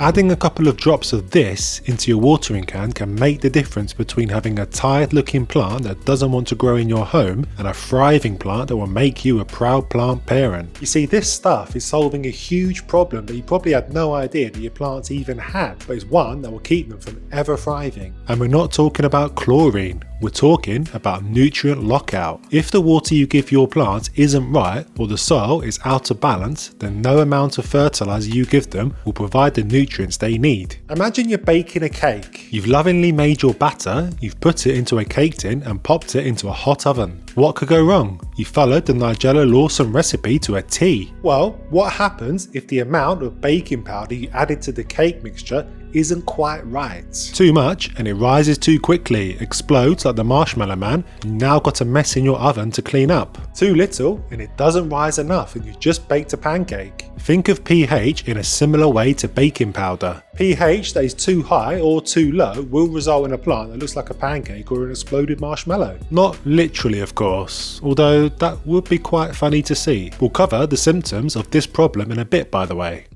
Adding a couple of drops of this into your watering can can make the difference between having a tired looking plant that doesn't want to grow in your home and a thriving plant that will make you a proud plant parent. You see, this stuff is solving a huge problem that you probably had no idea that your plants even had, but it's one that will keep them from ever thriving. And we're not talking about chlorine. We're talking about nutrient lockout. If the water you give your plants isn't right or the soil is out of balance, then no amount of fertilizer you give them will provide the nutrients they need. Imagine you're baking a cake. You've lovingly made your batter, you've put it into a cake tin and popped it into a hot oven. What could go wrong? You followed the Nigella Lawson recipe to a T. Well, what happens if the amount of baking powder you added to the cake mixture isn't quite right? Too much and it rises too quickly, explodes like the Marshmallow Man, and you now got a mess in your oven to clean up. Too little and it doesn't rise enough and you just baked a pancake. Think of pH in a similar way to baking powder. pH that is too high or too low will result in a plant that looks like a pancake or an exploded marshmallow. Not literally, of course, although that would be quite funny to see. We'll cover the symptoms of this problem in a bit, by the way.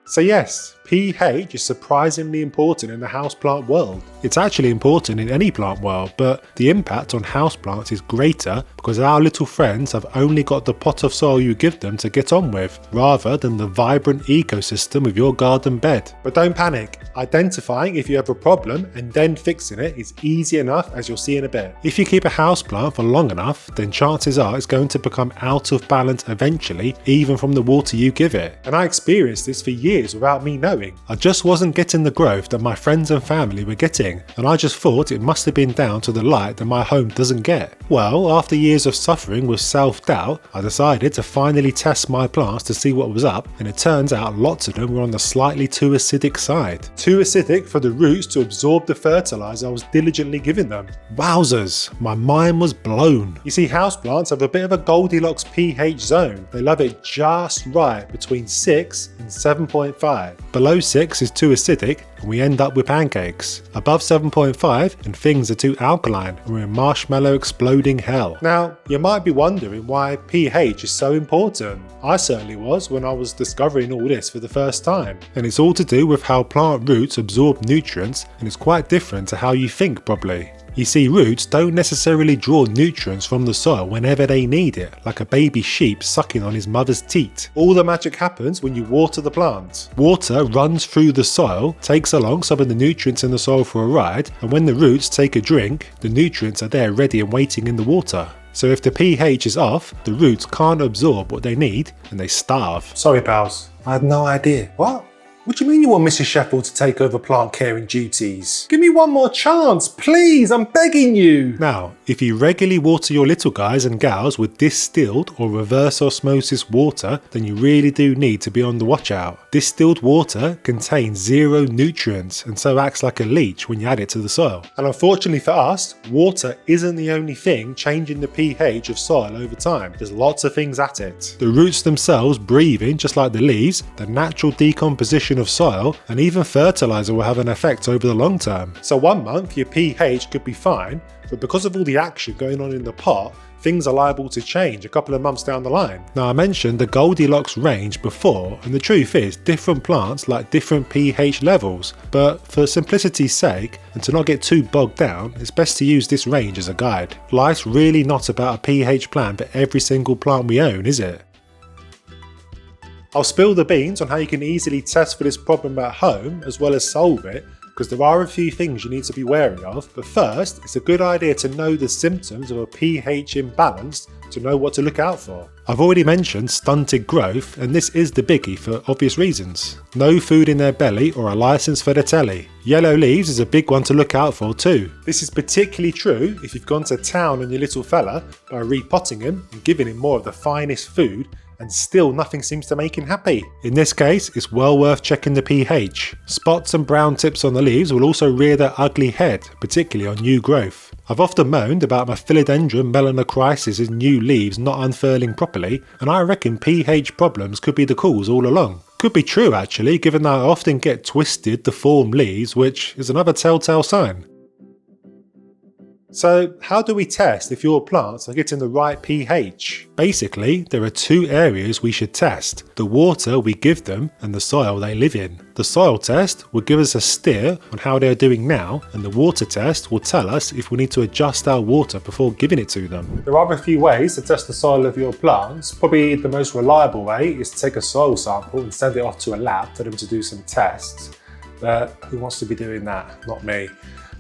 So yes, pH is surprisingly important in the houseplant world. It's actually important in any plant world, but the impact on houseplants is greater because our little friends have only got the pot of soil you give them to get on with, rather than the vibrant ecosystem of your garden bed. But don't panic, identifying if you have a problem and then fixing it is easy enough, as you'll see in a bit. If you keep a houseplant for long enough, then chances are it's going to become out of balance eventually, even from the water you give it. And I experienced this for years without me knowing. I just wasn't getting the growth that my friends and family were getting, and I just thought it must have been down to the light that my home doesn't get. Well, after years of suffering with self-doubt, I decided to finally test my plants to see what was up, and it turns out lots of them were on the slightly too acidic side. Too acidic for the roots to absorb the fertilizer I was diligently giving them. Wowzers, my mind was blown. You see, houseplants have a bit of a Goldilocks pH zone. They love it just right between 6 and 7.5. Below 6 is too acidic and we end up with pancakes. Above 7.5 and things are too alkaline and we're in marshmallow exploding hell. Now, you might be wondering why pH is so important. I certainly was when I was discovering all this for the first time. And it's all to do with how plant roots absorb nutrients, and it's quite different to how you think probably. You see, roots don't necessarily draw nutrients from the soil whenever they need it, like a baby sheep sucking on his mother's teat. All the magic happens when you water the plant. Water runs through the soil, takes along some of the nutrients in the soil for a ride, and when the roots take a drink, the nutrients are there ready and waiting in the water. So if the pH is off, the roots can't absorb what they need and they starve. Sorry pals, I had no idea. What? What do you mean you want Mrs. Sheffield to take over plant caring duties? Give me one more chance, please, I'm begging you! Now, if you regularly water your little guys and gals with distilled or reverse osmosis water, then you really do need to be on the watch out. Distilled water contains zero nutrients and so acts like a leech when you add it to the soil. And unfortunately for us, water isn't the only thing changing the pH of soil over time. There's lots of things at it. The roots themselves breathe in, just like the leaves, the natural decomposition of soil, and even fertilizer will have an effect over the long term. So one month your pH could be fine, but because of all the action going on in the pot, things are liable to change a couple of months down the line. Now, I mentioned the Goldilocks range before, and the truth is different plants like different pH levels, but for simplicity's sake and to not get too bogged down, it's best to use this range as a guide. Life's really not about a pH plan for every single plant we own, is it? I'll spill the beans on how you can easily test for this problem at home as well as solve it, because there are a few things you need to be wary of. But first, it's a good idea to know the symptoms of a pH imbalance to know what to look out for. I've already mentioned stunted growth, and this is the biggie for obvious reasons. No food in their belly or a license for the telly. Yellow leaves is a big one to look out for too. This is particularly true if you've gone to town on your little fella by repotting him and giving him more of the finest food, and still nothing seems to make him happy. In this case, it's well worth checking the pH. Spots and brown tips on the leaves will also rear their ugly head, particularly on new growth. I've often moaned about my Philodendron melanocrisis' new leaves not unfurling properly, and I reckon pH problems could be the cause all along. Could be true actually, given that I often get twisted, deformed leaves, which is another telltale sign. So how do we test if your plants are getting the right pH? Basically, there are two areas we should test: the water we give them and the soil they live in. The soil test will give us a steer on how they're doing now, and the water test will tell us if we need to adjust our water before giving it to them. There are a few ways to test the soil of your plants. Probably the most reliable way is to take a soil sample and send it off to a lab for them to do some tests. But who wants to be doing that? Not me.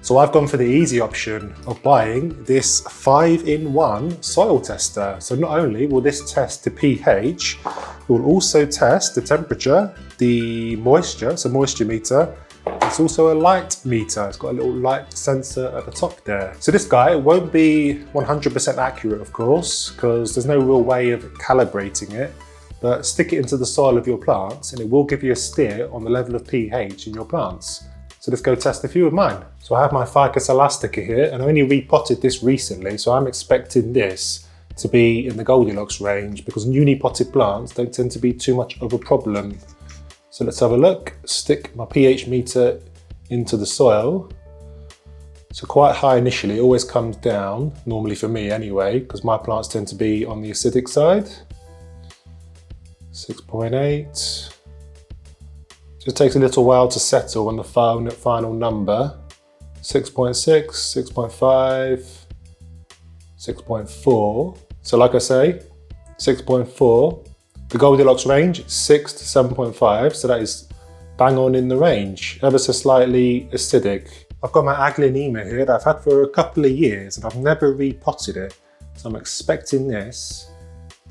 So I've gone for the easy option of buying this 5-in-1 soil tester. So not only will this test the pH, it will also test the temperature, the moisture, it's a moisture meter. It's also a light meter. It's got a little light sensor at the top there. So this guy won't be 100% accurate, of course, because there's no real way of calibrating it. But stick it into the soil of your plants and it will give you a steer on the level of pH in your plants. So let's go test a few of mine. So I have my Ficus elastica here, and I only repotted this recently, so I'm expecting this to be in the Goldilocks range because newly potted plants don't tend to be too much of a problem. So let's have a look. Stick my pH meter into the soil. So quite high initially, it always comes down, normally for me anyway, because my plants tend to be on the acidic side. 6.8. Just takes a little while to settle on the final number. 6.6, 6.5, 6.4. So like I say, 6.4. The Goldilocks range, 6 to 7.5. So that is bang on in the range, ever so slightly acidic. I've got my Aglaonema here that I've had for a couple of years and I've never repotted it. So I'm expecting this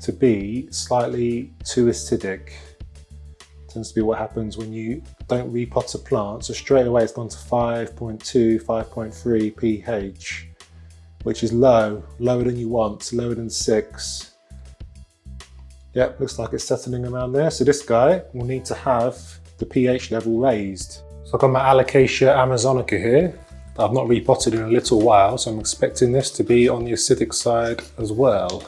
to be slightly too acidic. Tends to be what happens when you don't repot a plant. So straight away it's gone to 5.2, 5.3 pH, which is lower than you want, lower than 6. Yep, looks like it's settling around there. So this guy will need to have the pH level raised. So I've got my Alocasia amazonica here that I've not repotted in a little while, so I'm expecting this to be on the acidic side as well.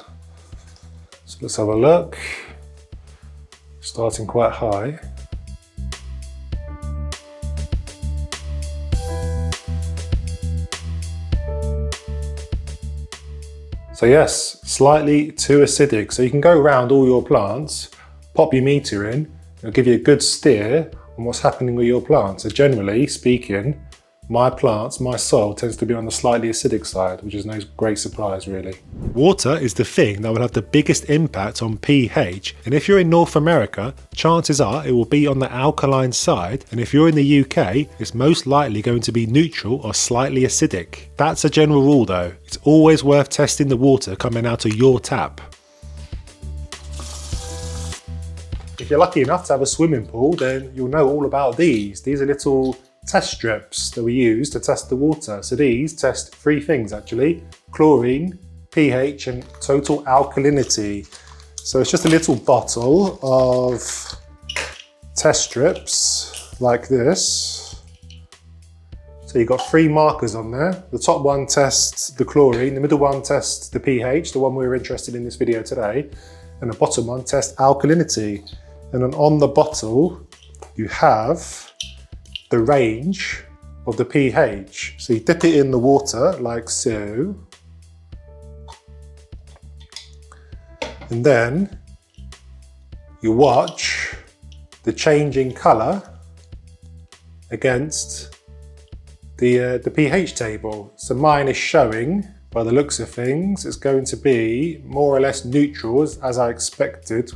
So let's have a look. Starting quite high. So yes, slightly too acidic. So you can go around all your plants, pop your meter in, it'll give you a good steer on what's happening with your plants. So generally speaking, my plants, my soil tends to be on the slightly acidic side, which is no great surprise really. Water is the thing that will have the biggest impact on pH, and if you're in North America, chances are it will be on the alkaline side, and if you're in the UK, it's most likely going to be neutral or slightly acidic. That's a general rule though. It's always worth testing the water coming out of your tap. If you're lucky enough to have a swimming pool, then you'll know all about these. These are little test strips that we use to test the water. So these test 3 things actually: chlorine, pH and total alkalinity. So it's just a little bottle of test strips like this. So you've got 3 markers on there. The top one tests the chlorine, the middle one tests the pH, the one we're interested in this video today, and the bottom one tests alkalinity. And then on the bottle you have the range of the pH. So you dip it in the water like so, and then you watch the changing colour against the pH table. So mine is showing, by the looks of things, it's going to be more or less neutral as I expected.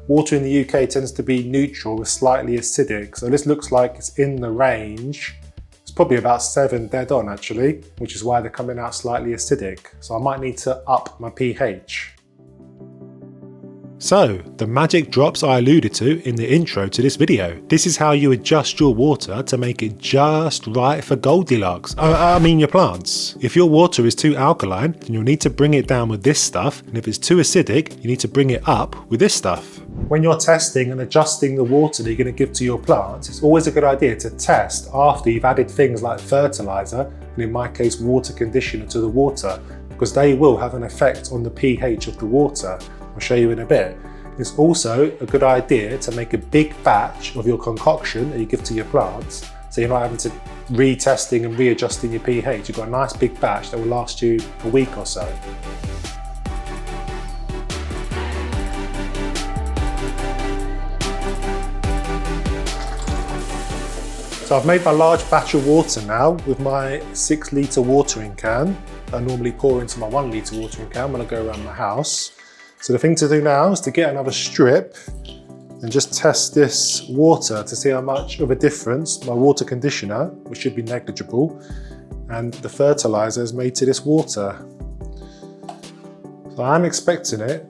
Water in the UK tends to be neutral with slightly acidic, so this looks like it's in the range. It's probably about 7 dead on actually, which is why they're coming out slightly acidic. So I might need to up my pH. So, the magic drops I alluded to in the intro to this video. This is how you adjust your water to make it just right for Goldilocks. I mean your plants. If your water is too alkaline, then you'll need to bring it down with this stuff, and if it's too acidic, you need to bring it up with this stuff. When you're testing and adjusting the water that you're going to give to your plants, it's always a good idea to test after you've added things like fertilizer, and in my case water conditioner, to the water, because they will have an effect on the pH of the water. I'll show you in a bit. It's also a good idea to make a big batch of your concoction that you give to your plants So you're not having to retesting and readjusting your pH. You've got a nice big batch that will last you a week or so. So I've made my large batch of water now with my 6 litre watering can that I normally pour into my 1 litre watering can when I go around my house. So the thing to do now is to get another strip and just test this water to see how much of a difference my water conditioner, which should be negligible, and the fertilizer has made to this water. So I'm expecting it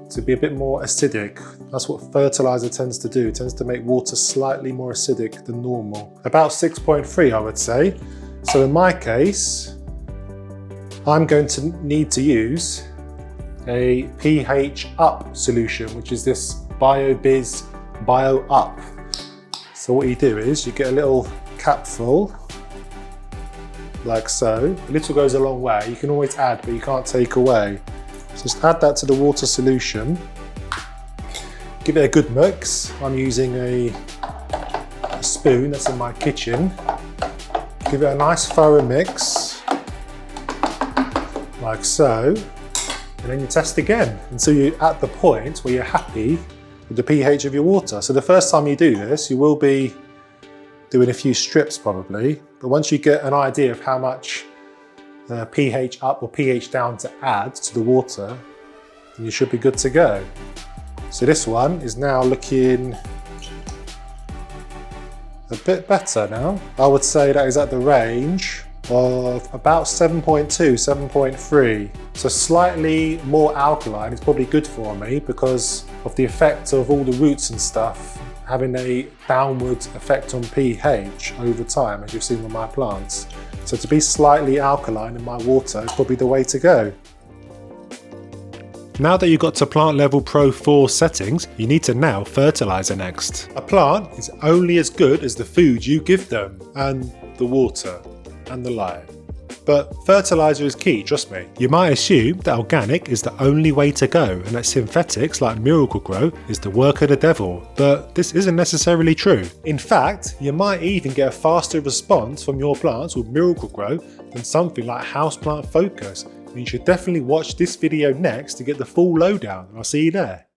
to be a bit more acidic. That's what fertilizer tends to do. It tends to make water slightly more acidic than normal. About 6.3, I would say. So in my case, I'm going to need to use a pH up solution, which is this BioBiz Bio Up. So what you do is you get a little capful, like so. A little goes a long way. You can always add, but you can't take away. So just add that to the water solution. Give it a good mix. I'm using a spoon that's in my kitchen. Give it a nice thorough mix, like so. And then you test again until you're at the point where you're happy with the pH of your water. So the first time you do this, you will be doing a few strips probably, but once you get an idea of how much pH up or pH down to add to the water, then you should be good to go. So this one is now looking a bit better now. I would say that is at the range of about 7.2, 7.3. So slightly more alkaline is probably good for me because of the effect of all the roots and stuff having a downward effect on pH over time, as you've seen with my plants. So to be slightly alkaline in my water is probably the way to go. Now that you've got to plant level Pro 4 settings, you need to now fertilizer next. A plant is only as good as the food you give them, and the water, and the light. But fertilizer is key, trust me. You might assume that organic is the only way to go and that synthetics like Miracle-Gro is the work of the devil, but this isn't necessarily true. In fact, you might even get a faster response from your plants with Miracle-Gro than something like Houseplant Focus. And you should definitely watch this video next to get the full lowdown. I'll see you there.